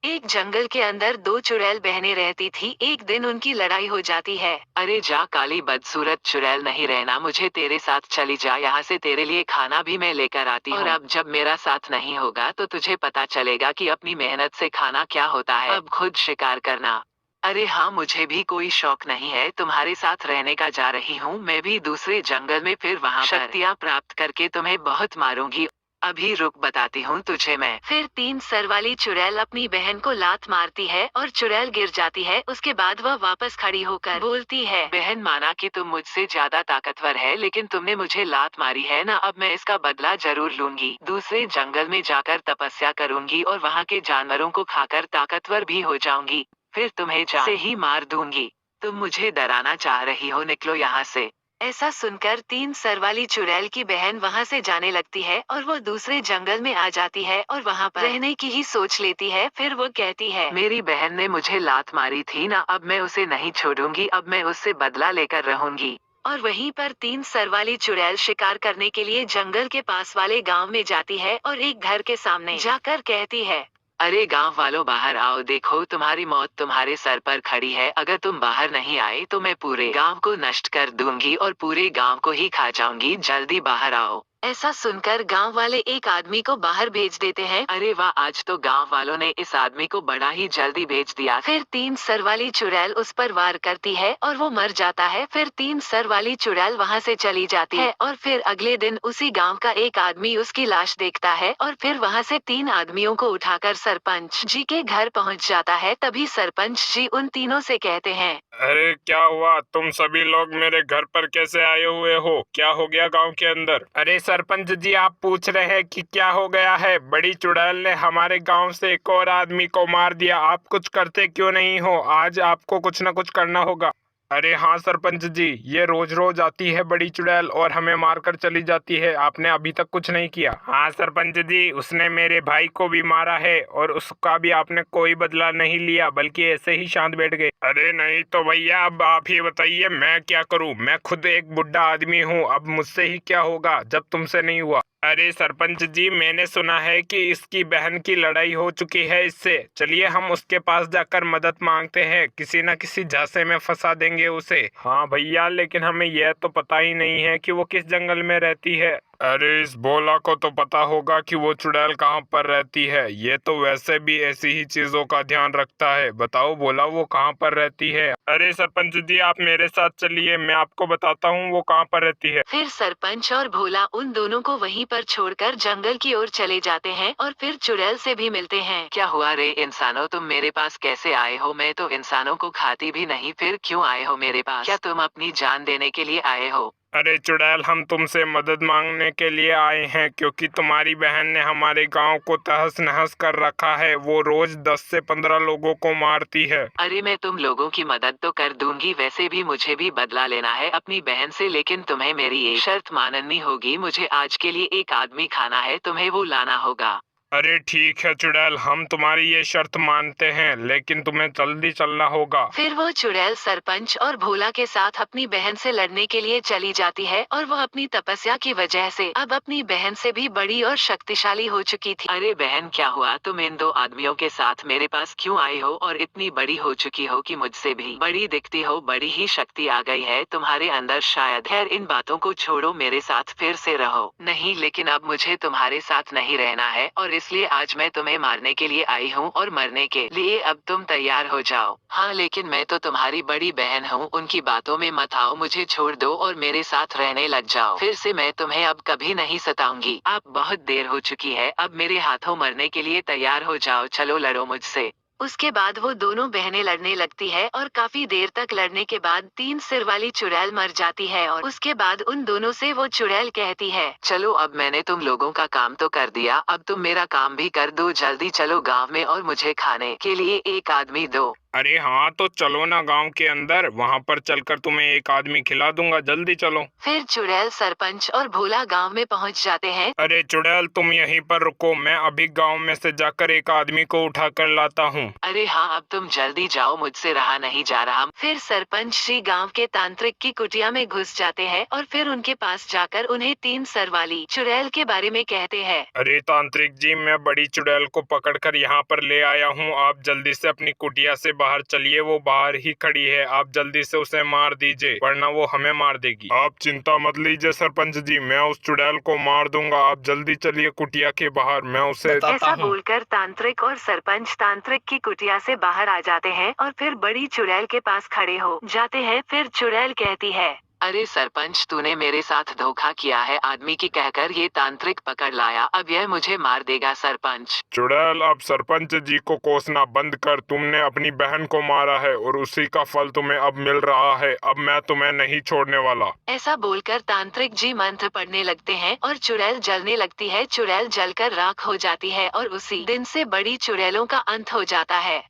एक जंगल के अंदर दो चुड़ैल बहनें रहती थी। एक दिन उनकी लड़ाई हो जाती है। अरे जा काली बदसूरत चुड़ैल, नहीं रहना मुझे तेरे साथ, चली जा यहाँ से, तेरे लिए खाना भी मैं लेकर आती हूँ। और अब जब मेरा साथ नहीं होगा तो तुझे पता चलेगा कि अपनी मेहनत से खाना क्या होता है। अब खुद शिकार करना। अरे हाँ, मुझे भी कोई शौक नहीं है तुम्हारे साथ रहने का, जा रही हूँ मैं भी दूसरे जंगल में, फिर वहाँ पर शक्तियाँ प्राप्त करके तुम्हें बहुत मारूंगी। अभी रुक, बताती हूँ तुझे मैं। फिर तीन सर वाली चुड़ैल अपनी बहन को लात मारती है और चुड़ैल गिर जाती है। उसके बाद वह वापस खड़ी होकर बोलती है, बहन माना कि तुम मुझसे ज्यादा ताकतवर है, लेकिन तुमने मुझे लात मारी है ना, अब मैं इसका बदला जरूर लूंगी। दूसरे जंगल में जाकर तपस्या करूंगी और वहाँ के जानवरों को खाकर ताकतवर भी हो जाऊंगी। फिर तुम्हें जान से ही मार दूंगी। तुम मुझे डराना चाह रही हो, निकलो यहाँ से। ऐसा सुनकर तीन सर वाली चुड़ैल की बहन वहां से जाने लगती है और वो दूसरे जंगल में आ जाती है और वहां पर रहने की ही सोच लेती है। फिर वो कहती है, मेरी बहन ने मुझे लात मारी थी ना, अब मैं उसे नहीं छोड़ूंगी, अब मैं उससे बदला लेकर रहूंगी। और वहीं पर तीन सर वाली चुड़ैल शिकार करने के लिए जंगल के पास वाले गांव में जाती है और एक घर के सामने जाकर कहती है, अरे गांव वालों बाहर आओ, देखो तुम्हारी मौत तुम्हारे सर पर खड़ी है, अगर तुम बाहर नहीं आए तो मैं पूरे गांव को नष्ट कर दूंगी और पूरे गांव को ही खा जाऊंगी, जल्दी बाहर आओ। ऐसा सुनकर गांव वाले एक आदमी को बाहर भेज देते हैं। अरे वाह, आज तो गांव वालों ने इस आदमी को बड़ा ही जल्दी भेज दिया। फिर तीन सर वाली चुड़ैल उस पर वार करती है और वो मर जाता है। फिर तीन सर वाली चुड़ैल वहां से चली जाती है और फिर अगले दिन उसी गांव का एक आदमी उसकी लाश देखता है और फिर वहां से तीन आदमियों को उठाकर सरपंच जी के घर पहुंच जाता है। तभी सरपंच जी उन तीनों से कहते हैं, अरे क्या हुआ, तुम सभी लोग मेरे घर पर कैसे आए हुए हो? क्या हो गया गांव के अंदर? अरे सरपंच जी, आप पूछ रहे हैं कि क्या हो गया है? बड़ी चुड़ैल ने हमारे गांव से एक और आदमी को मार दिया, आप कुछ करते क्यों नहीं हो? आज आपको कुछ न कुछ करना होगा। अरे हाँ सरपंच जी, ये रोज रोज आती है बड़ी चुड़ैल और हमें मारकर चली जाती है, आपने अभी तक कुछ नहीं किया। हाँ सरपंच जी, उसने मेरे भाई को भी मारा है और उसका भी आपने कोई बदला नहीं लिया, बल्कि ऐसे ही शांत बैठ गए। अरे नहीं तो भैया, अब आप ही बताइए मैं क्या करूं? मैं खुद एक बुढ़ा आदमी हूं, अब मुझसे ही क्या होगा जब तुमसे नहीं हुआ। अरे सरपंच जी, मैंने सुना है कि इसकी बहन की लड़ाई हो चुकी है इससे, चलिए हम उसके पास जाकर मदद मांगते हैं, किसी न किसी झांसे में फंसा देंगे उसे। हाँ भैया, लेकिन हमें यह तो पता ही नहीं है कि वो किस जंगल में रहती है। अरे इस भोला को तो पता होगा कि वो चुड़ैल कहाँ पर रहती है, ये तो वैसे भी ऐसी ही चीजों का ध्यान रखता है। बताओ भोला, वो कहाँ पर रहती है? अरे सरपंच जी, आप मेरे साथ चलिए, मैं आपको बताता हूँ वो कहाँ पर रहती है। फिर सरपंच और भोला उन दोनों को वहीं पर छोड़कर जंगल की ओर चले जाते हैं और फिर चुड़ैल से भी मिलते हैं। क्या हुआ रे इंसानों, तुम मेरे पास कैसे आए हो? मैं तो इंसानों को खाती भी नहीं, फिर क्यों आए हो मेरे पास? क्या तुम अपनी जान देने के लिए आए हो? अरे चुड़ैल, हम तुमसे मदद मांगने के लिए आए हैं, क्योंकि तुम्हारी बहन ने हमारे गांव को तहस नहस कर रखा है। वो रोज 10 से 15 लोगों को मारती है। अरे मैं तुम लोगों की मदद तो कर दूंगी, वैसे भी मुझे भी बदला लेना है अपनी बहन से, लेकिन तुम्हें मेरी एक शर्त माननी होगी। मुझे आज के लिए एक आदमी खाना है, तुम्हें वो लाना होगा। अरे ठीक है चुड़ैल, हम तुम्हारी ये शर्त मानते हैं, लेकिन तुम्हें जल्दी चलना होगा। फिर वो चुड़ैल सरपंच और भोला के साथ अपनी बहन से लड़ने के लिए चली जाती है और वो अपनी तपस्या की वजह से अब अपनी बहन से भी बड़ी और शक्तिशाली हो चुकी थी। अरे बहन, क्या हुआ? तुम इन दो आदमियों के साथ मेरे पास क्यों आई हो और इतनी बड़ी हो चुकी हो कि मुझसे भी बड़ी दिखती हो? बड़ी ही शक्ति आ गई है तुम्हारे अंदर शायद। खैर इन बातों को छोड़ो, मेरे साथ फिर से रहो। नहीं, लेकिन अब मुझे तुम्हारे साथ नहीं रहना है और इसलिए आज मैं तुम्हें मारने के लिए आई हूँ और मरने के लिए अब तुम तैयार हो जाओ। हाँ, लेकिन मैं तो तुम्हारी बड़ी बहन हूँ, उनकी बातों में मत आओ, मुझे छोड़ दो और मेरे साथ रहने लग जाओ। फिर से मैं तुम्हें अब कभी नहीं सताऊंगी। अब बहुत देर हो चुकी है, अब मेरे हाथों मरने के लिए तैयार हो जाओ, चलो लड़ो मुझसे। उसके बाद वो दोनों बहनें लड़ने लगती है और काफी देर तक लड़ने के बाद तीन सिर वाली चुड़ैल मर जाती है और उसके बाद उन दोनों से वो चुड़ैल कहती है, चलो अब मैंने तुम लोगों का काम तो कर दिया, अब तुम मेरा काम भी कर दो, जल्दी चलो गांव में और मुझे खाने के लिए एक आदमी दो। अरे हाँ, तो चलो ना गांव के अंदर, वहां पर चलकर तुम्हें एक आदमी खिला दूंगा, जल्दी चलो। फिर चुड़ैल, सरपंच और भोला गांव में पहुंच जाते हैं। अरे चुड़ैल, तुम यहीं पर रुको, मैं अभी गांव में से जाकर एक आदमी को उठा कर लाता हूँ। अरे हाँ, अब तुम जल्दी जाओ, मुझसे रहा नहीं जा रहा। फिर सरपंच जी गांव के तांत्रिक की कुटिया में घुस जाते हैं और फिर उनके पास जाकर उन्हें 3 सर वाली चुड़ैल के बारे में कहते हैं। अरे तांत्रिक जी, मैं बड़ी चुड़ैल को पकड़कर यहाँ पर ले आया हूँ, आप जल्दी से अपनी कुटिया से बाहर चलिए, वो बाहर ही खड़ी है, आप जल्दी से उसे मार दीजिए वरना वो हमें मार देगी। आप चिंता मत लीजिए सरपंच जी, मैं उस चुड़ैल को मार दूंगा, आप जल्दी चलिए कुटिया के बाहर, मैं उसे ऐसा बोलकर तांत्रिक और सरपंच तांत्रिक की कुटिया से बाहर आ जाते हैं और फिर बड़ी चुड़ैल के पास खड़े हो जाते हैं। फिर चुड़ैल कहती है, अरे सरपंच, तूने मेरे साथ धोखा किया है, आदमी की कहकर ये तांत्रिक पकड़ लाया, अब यह मुझे मार देगा। सरपंच चुड़ैल, अब सरपंच जी को कोसना बंद कर, तुमने अपनी बहन को मारा है और उसी का फल तुम्हें अब मिल रहा है, अब मैं तुम्हें नहीं छोड़ने वाला। ऐसा बोलकर तांत्रिक जी मंत्र पढ़ने लगते हैं और चुड़ैल जलने लगती है। चुड़ैल जलकर राख हो जाती है और उसी दिन से बड़ी चुड़ैलों का अंत हो जाता है।